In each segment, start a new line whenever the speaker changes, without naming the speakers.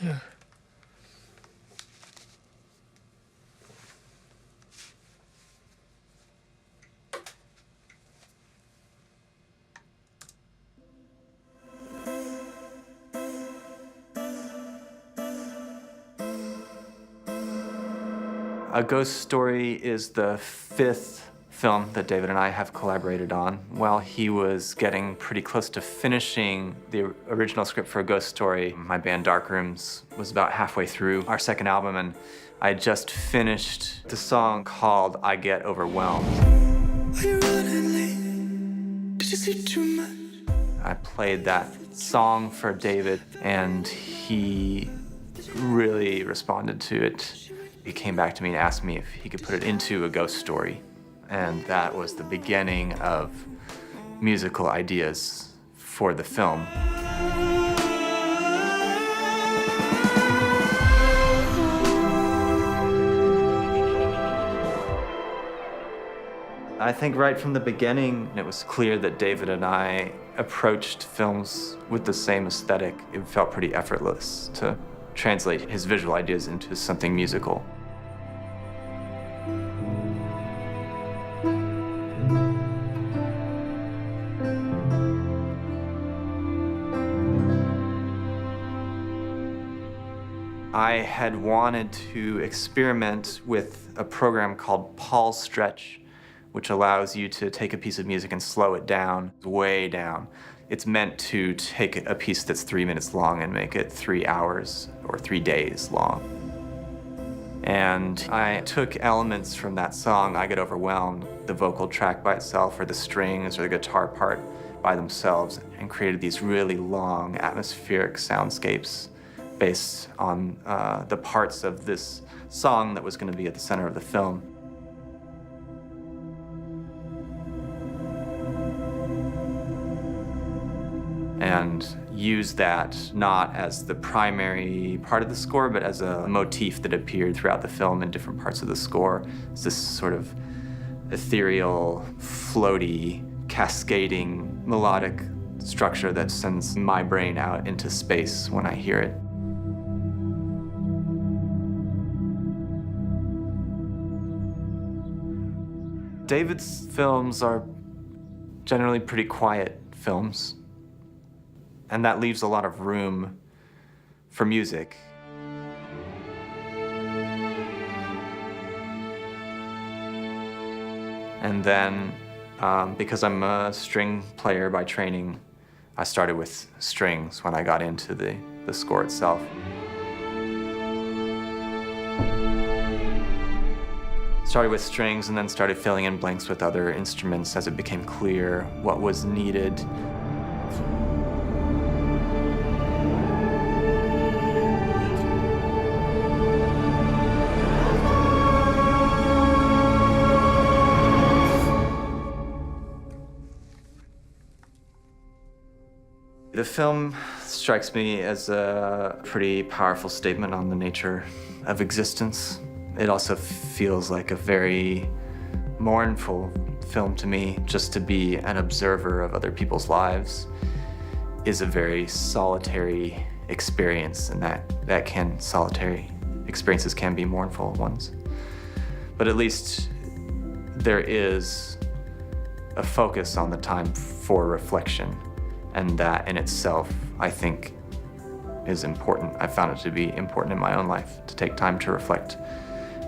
Yeah.
A Ghost Story is the 5th film that David and I have collaborated on. While he was getting pretty close to finishing the original script for A Ghost Story, my band Darkrooms was about halfway through our second album, and I had just finished the song called I Get Overwhelmed.
Are you running late? Did you see too much?
I played that song for David, and he really responded to it. He came back to me and asked me if he could put it into a ghost story. And that was the beginning of musical ideas for the film. I think right from the beginning, it was clear that David and I approached films with the same aesthetic. It felt pretty effortless to translate his visual ideas into something musical. I had wanted to experiment with a program called Paul's Stretch, which allows you to take a piece of music and slow it down, way down. It's meant to take a piece that's 3 minutes long and make it 3 hours or 3 days long. And I took elements from that song, I Get Overwhelmed, the vocal track by itself, or the strings, or the guitar part by themselves, and created these really long atmospheric soundscapes based on the parts of this song that was going to be at the center of the film. And use that not as the primary part of the score, but as a motif that appeared throughout the film in different parts of the score. It's this sort of ethereal, floaty, cascading, melodic structure that sends my brain out into space when I hear it. David's films are generally pretty quiet films, and that leaves a lot of room for music. And then, because I'm a string player by training, I started with strings when I got into the score itself. Started with strings and then started filling in blanks with other instruments as it became clear what was needed. The film strikes me as a pretty powerful statement on the nature of existence. It also feels like a very mournful film to me. Just to be an observer of other people's lives is a very solitary experience, and solitary experiences can be mournful ones. But at least there is a focus on the time for reflection, and that in itself, I think, is important. I found it to be important in my own life, to take time to reflect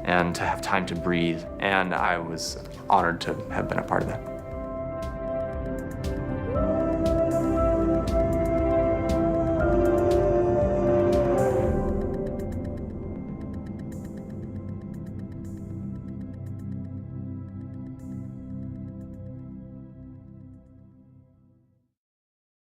and to have time to breathe, and I was honored to have been a part of that.